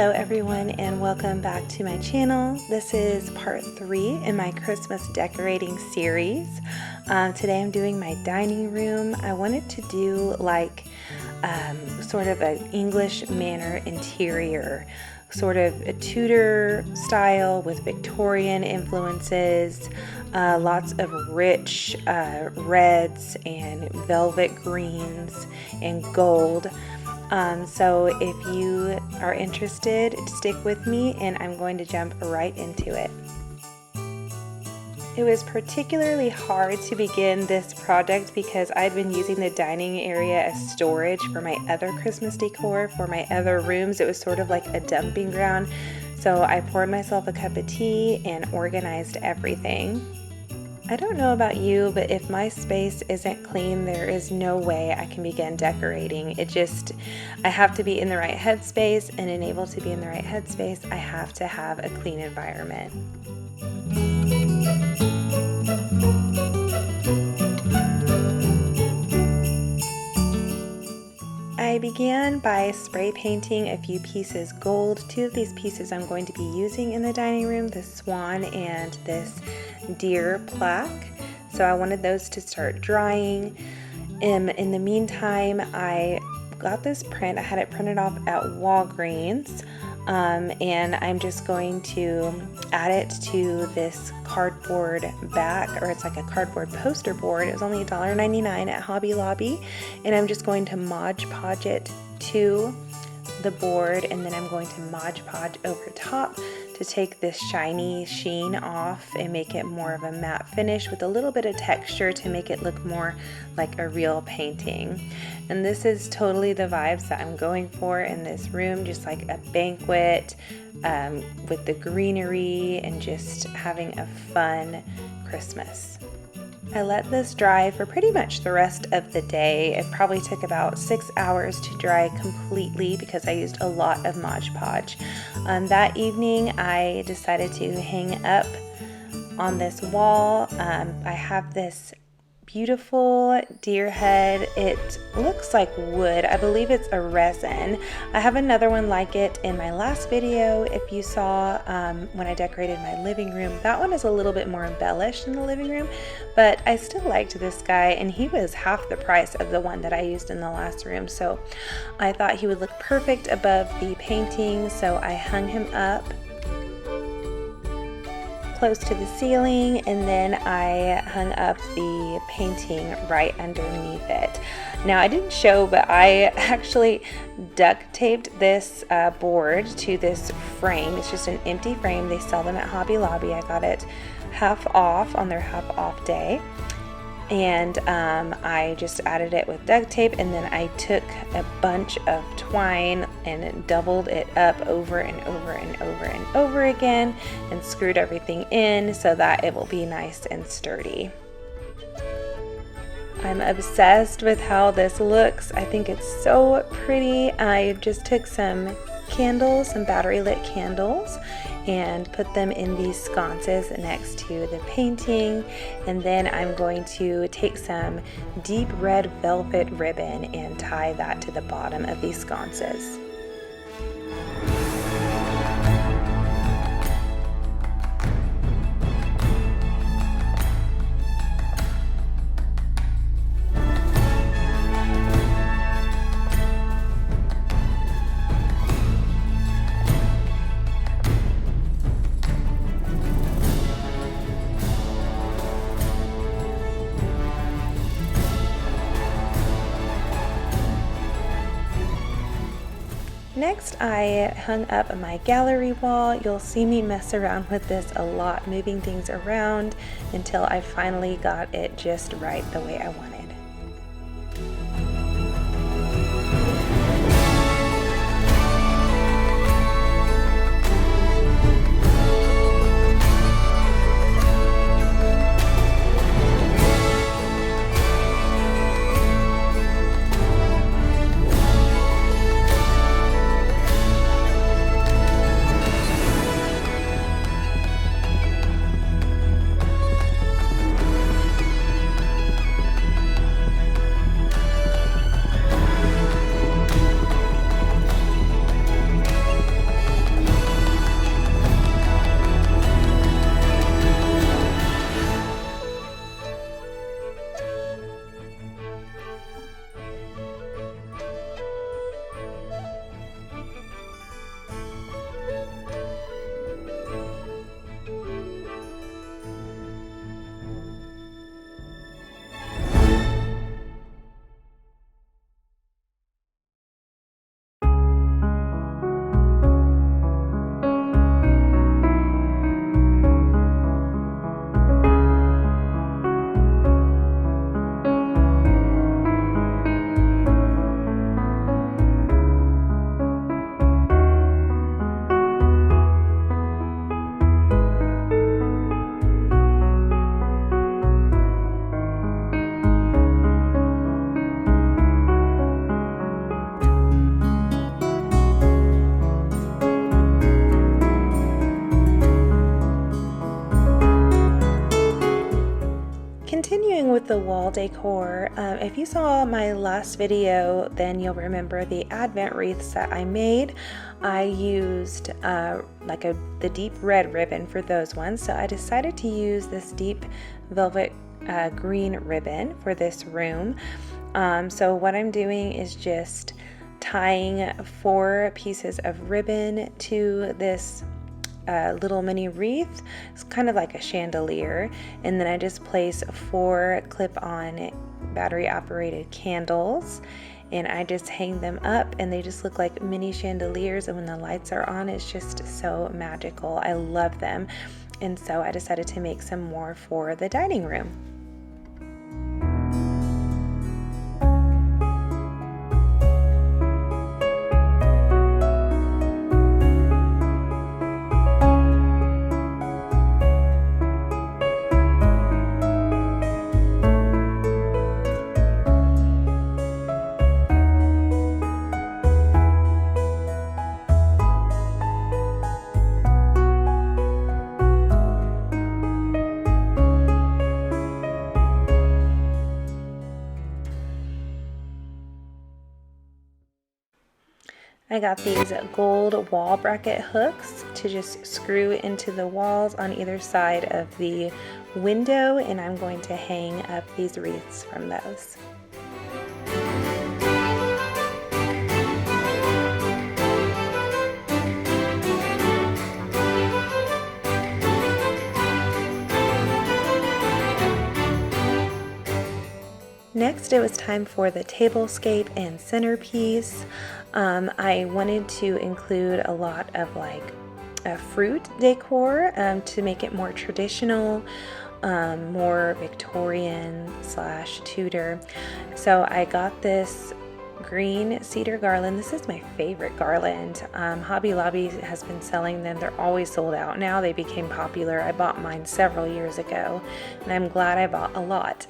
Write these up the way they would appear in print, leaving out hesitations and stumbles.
Hello everyone and welcome back to my channel. This is part 3 in my Christmas decorating series. Today I'm doing my dining room. I wanted to do like sort of an English manor interior, sort of a Tudor style with Victorian influences, lots of rich reds and velvet greens and gold. So if you are interested, stick with me and I'm going to jump right into it. It was particularly hard to begin this project because I'd been using the dining area as storage for my other Christmas decor, for my other rooms. It was sort of like a dumping ground. So I poured myself a cup of tea and organized everything. I don't know about you, but if my space isn't clean, there is no way I can begin decorating. I have to be in the right headspace, and able to be in the right headspace, I have to have a clean environment. I began by spray painting a few pieces gold. Two of these pieces I'm going to be using in the dining room, this swan and this deer plaque. So I wanted those to start drying. In the meantime, I got this print. I had it printed off at Walgreens, and I'm just going to add it to this cardboard back, or it's like a cardboard poster board. It was only $1.99 at Hobby Lobby, and I'm just going to Mod Podge it to the board, and then I'm going to Mod Podge over top to take this shiny sheen off and make it more of a matte finish with a little bit of texture to make it look more like a real painting. And this is totally the vibes that I'm going for in this room, just like a banquet with the greenery and just having a fun Christmas. I let this dry for pretty much the rest of the day. It probably took about 6 hours to dry completely because I used a lot of Mod Podge. That evening I decided to hang up on this wall. I have this beautiful deer head. It looks like wood. I believe it's a resin. I have another one like it in my last video. If you saw when I decorated my living room, that one is a little bit more embellished in the living room, but I still liked this guy, and he was half the price of the one that I used in the last room, so I thought he would look perfect above the painting. So I hung him up close to the ceiling, and then I hung up the painting right underneath it. Now I didn't show, but I actually duct taped this board to this frame. It's just an empty frame. They sell them at Hobby Lobby. I got it half off on their half off day, and I just added it with duct tape, and then I took a bunch of twine and doubled it up over and over and over and over again and screwed everything in so that it will be nice and sturdy. I'm obsessed with how this looks. I think it's so pretty. I just took some candles, some battery lit candles, and put them in these sconces next to the painting, and then I'm going to take some deep red velvet ribbon and tie that to the bottom of these sconces. Next, I hung up my gallery wall. You'll see me mess around with this a lot, moving things around until I finally got it just right the way I wanted. with the wall decor. If you saw my last video, then you'll remember the Advent wreaths that I made. I used the deep red ribbon for those ones, so I decided to use this deep velvet green ribbon for this room. So what I'm doing is just tying 4 pieces of ribbon to this little mini wreath. It's kind of like a chandelier, and then I just place 4 clip-on battery operated candles, and I just hang them up, and they just look like mini chandeliers, and when the lights are on, it's just so magical. I love them, and so I decided to make some more for the dining room. I got these gold wall bracket hooks to just screw into the walls on either side of the window, and I'm going to hang up these wreaths from those. Next, it was time for the tablescape and centerpiece. I wanted to include a lot of fruit decor to make it more traditional, more Victorian / Tudor. So I got this green cedar garland. This is my favorite garland. Hobby Lobby has been selling them. They're always sold out now. They became popular. I bought mine several years ago, and I'm glad I bought a lot.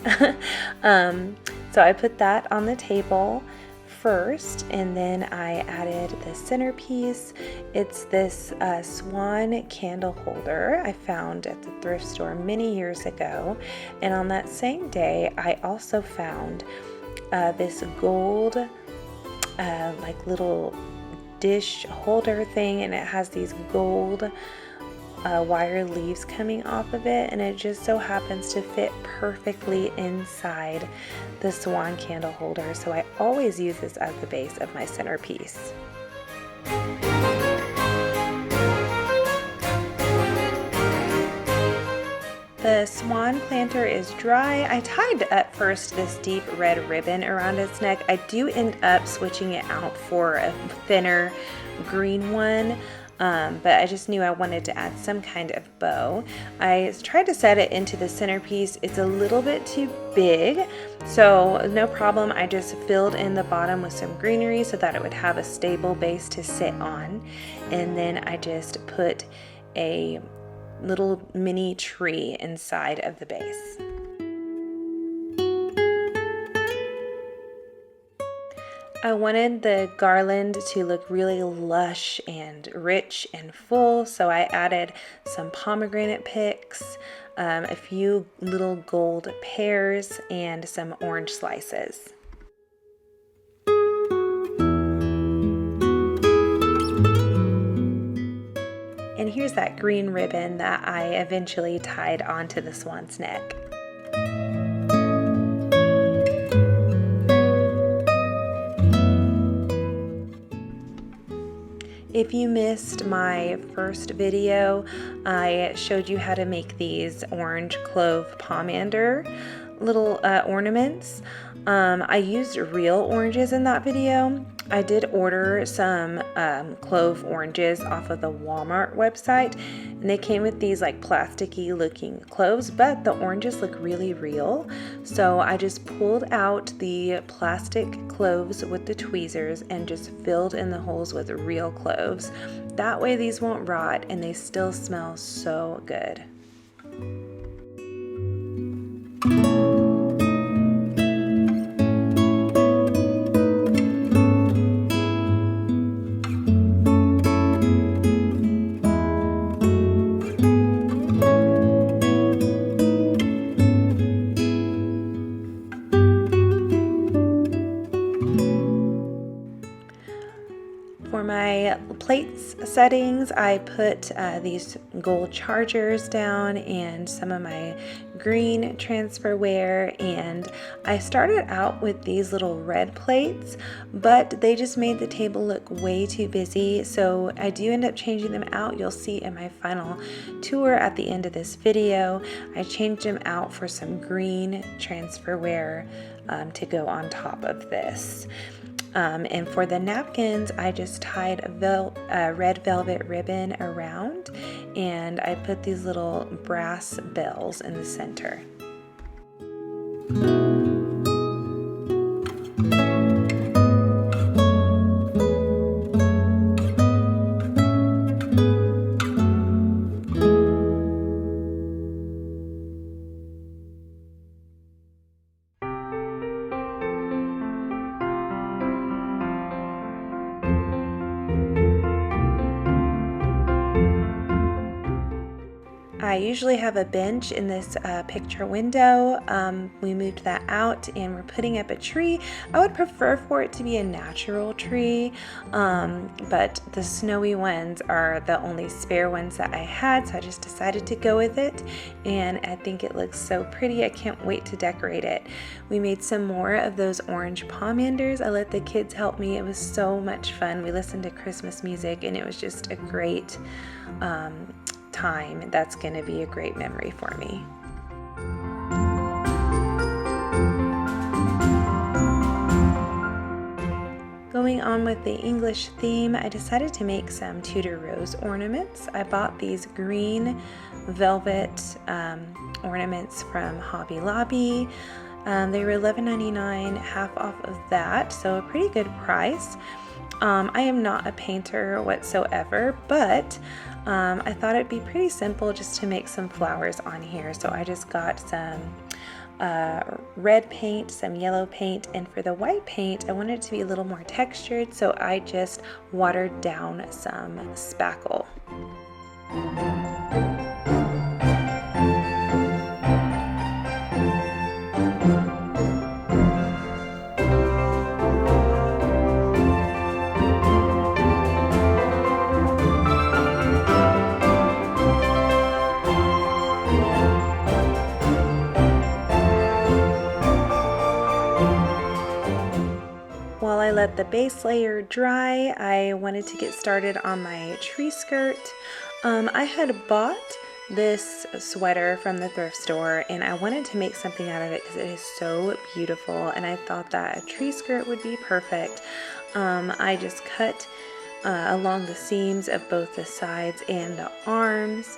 So I put that on the table first, and then I added the centerpiece. It's this swan candle holder I found at the thrift store many years ago, and on that same day I also found this gold little dish holder thing, and it has these gold wire leaves coming off of it, and it just so happens to fit perfectly inside the swan candle holder, so I always use this as the base of my centerpiece. The swan planter is dry. I tied up first this deep red ribbon around its neck. I do end up switching it out for a thinner green one, but I just knew I wanted to add some kind of bow. I tried to set it into the centerpiece. It's a little bit too big, so no problem. I just filled in the bottom with some greenery so that it would have a stable base to sit on, and then I just put a little mini tree inside of the base. I wanted the garland to look really lush and rich and full, so I added some pomegranate picks, a few little gold pears, and some orange slices. And here's that green ribbon that I eventually tied onto the swan's neck. If you missed my first video, I showed you how to make these orange clove pomander little ornaments. I used real oranges in that video. I did order some clove oranges off of the Walmart website, and they came with these plasticky looking cloves, but the oranges look really real. So I just pulled out the plastic cloves with the tweezers and just filled in the holes with real cloves. That way these won't rot, and they still smell so good. settings, I put these gold chargers down and some of my green transferware, and I started out with these little red plates, but they just made the table look way too busy, so I do end up changing them out. You'll see in my final tour at the end of this video, I changed them out for some green transferware to go on top of this. And for the napkins, I just tied a red velvet ribbon around, and I put these little brass bells in the center. I usually have a bench in this picture window. We moved that out and we're putting up a tree. I would prefer for it to be a natural tree, but the snowy ones are the only spare ones that I had, so I just decided to go with it, and I think it looks so pretty. I can't wait to decorate it. We made some more of those orange pomanders. I let the kids help me. It was so much fun. We listened to Christmas music and it was just a great time. That's going to be a great memory for me. Going on with the English theme, I decided to make some Tudor rose ornaments. I bought these green velvet ornaments from Hobby Lobby. They were $11.99, half off of that, so a pretty good price. I am not a painter whatsoever, but I thought it'd be pretty simple just to make some flowers on here. So I just got some red paint, some yellow paint, and for the white paint, I wanted it to be a little more textured, so I just watered down some spackle. While I let the base layer dry, I wanted to get started on my tree skirt. I had bought this sweater from the thrift store and I wanted to make something out of it because it is so beautiful, and I thought that a tree skirt would be perfect. I just cut along the seams of both the sides and the arms,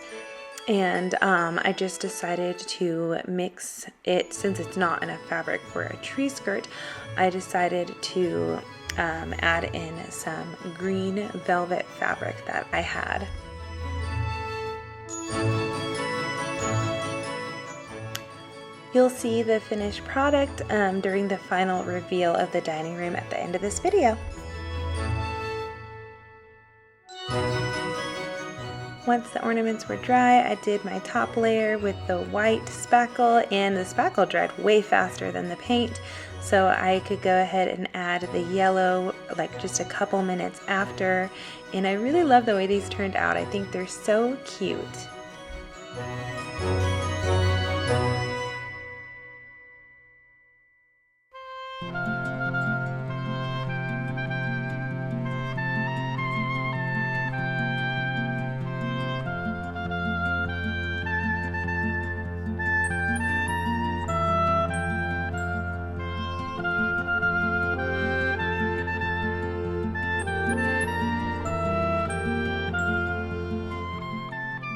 and I just decided to mix it. Since it's not enough fabric for a tree skirt, I decided to add in some green velvet fabric that I had. You'll see the finished product during the final reveal of the dining room at the end of this video. Once the ornaments were dry, I did my top layer with the white spackle, and the spackle dried way faster than the paint, so I could go ahead and add the yellow like just a couple minutes after, and I really love the way these turned out. I think they're so cute.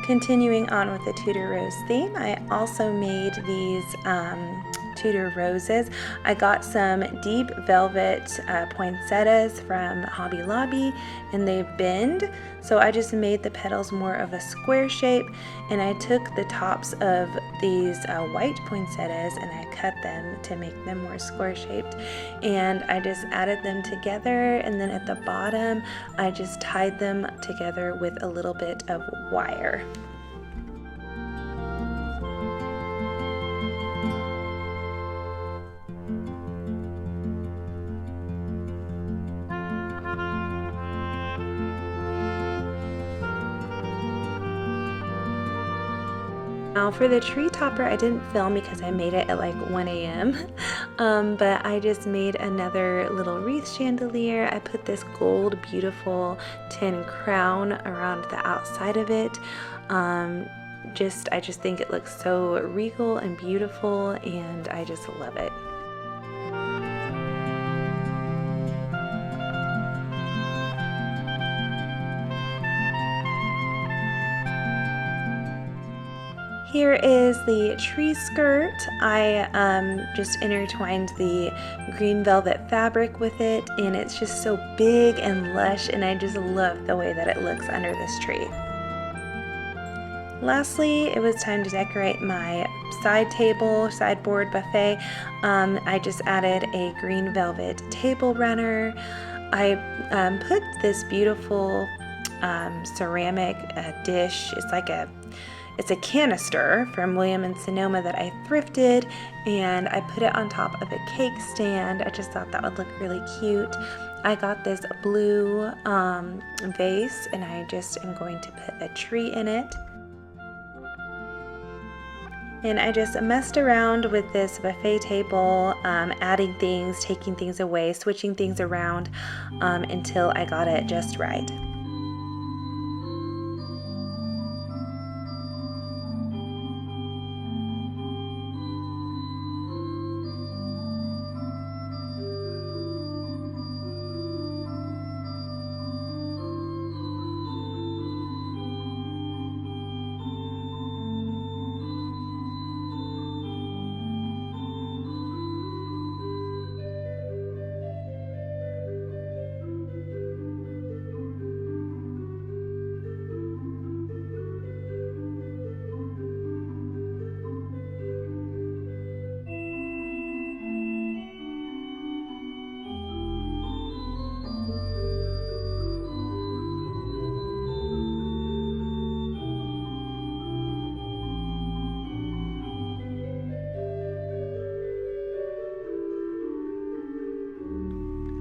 Continuing on with the Tudor rose theme, I also made these Tudor roses. I got some deep velvet poinsettias from Hobby Lobby, and they bend, so I just made the petals more of a square shape, and I took the tops of these white poinsettias and I cut them to make them more square shaped, and I just added them together, and then at the bottom I just tied them together with a little bit of wire. Now for the tree topper, I didn't film because I made it at like 1 a.m. But I just made another little wreath chandelier. I put this gold beautiful tin crown around the outside of it. I just think it looks so regal and beautiful, and I just love it. Here is the tree skirt. I just intertwined the green velvet fabric with it, and it's just so big and lush, and I just love the way that it looks under this tree. Lastly, it was time to decorate my sideboard buffet. I just added a green velvet table runner. I put this beautiful ceramic dish. It's a canister from William & Sonoma that I thrifted, and I put it on top of a cake stand. I just thought that would look really cute. I got this blue vase, and I just am going to put a tree in it. And I just messed around with this buffet table, adding things, taking things away, switching things around until I got it just right.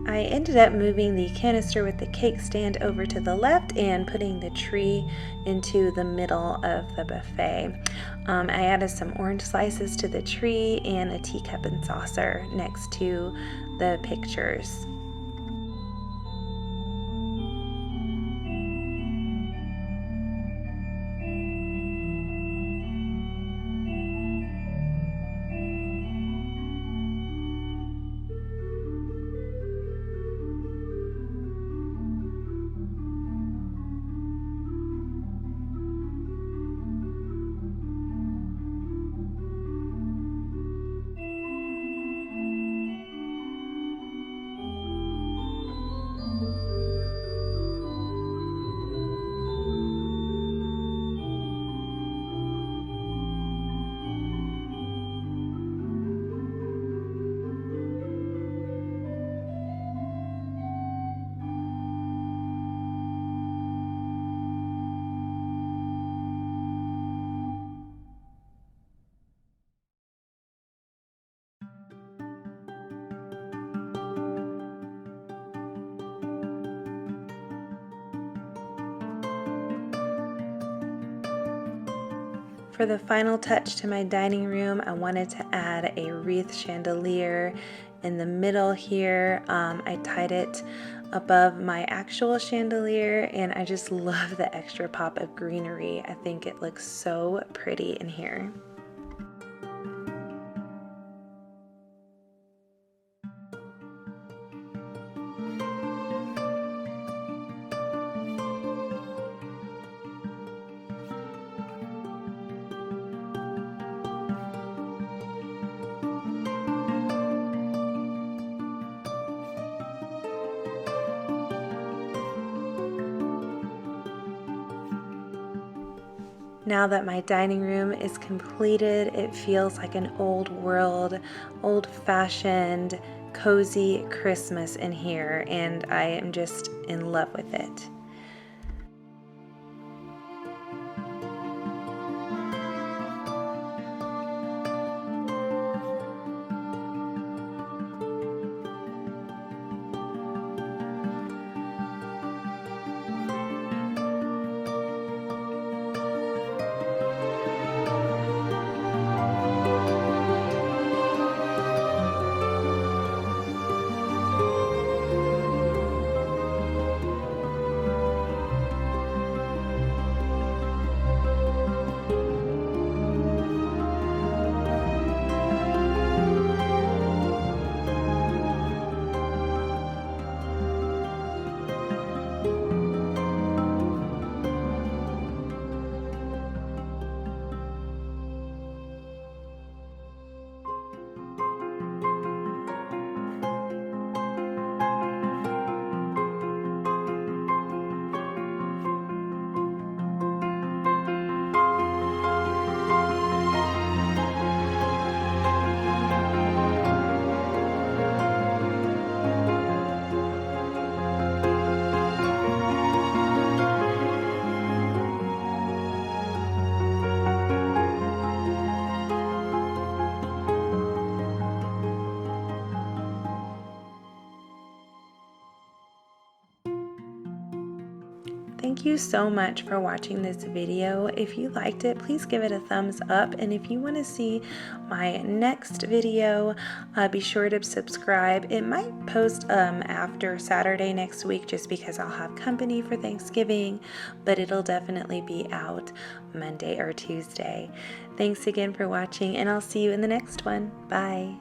I ended up moving the canister with the cake stand over to the left and putting the tree into the middle of the buffet. I added some orange slices to the tree and a teacup and saucer next to the pictures. For the final touch to my dining room, I wanted to add a wreath chandelier in the middle here. I tied it above my actual chandelier, and I just love the extra pop of greenery. I think it looks so pretty in here. Now that my dining room is completed, it feels like an old world, old-fashioned, cozy Christmas in here, and I am just in love with it. thank you so much for watching this video. If you liked it, please give it a thumbs up, and if you want to see my next video, be sure to subscribe. It might post after Saturday next week just because I'll have company for Thanksgiving, but it'll definitely be out Monday or Tuesday. Thanks again for watching, and I'll see you in the next one. Bye.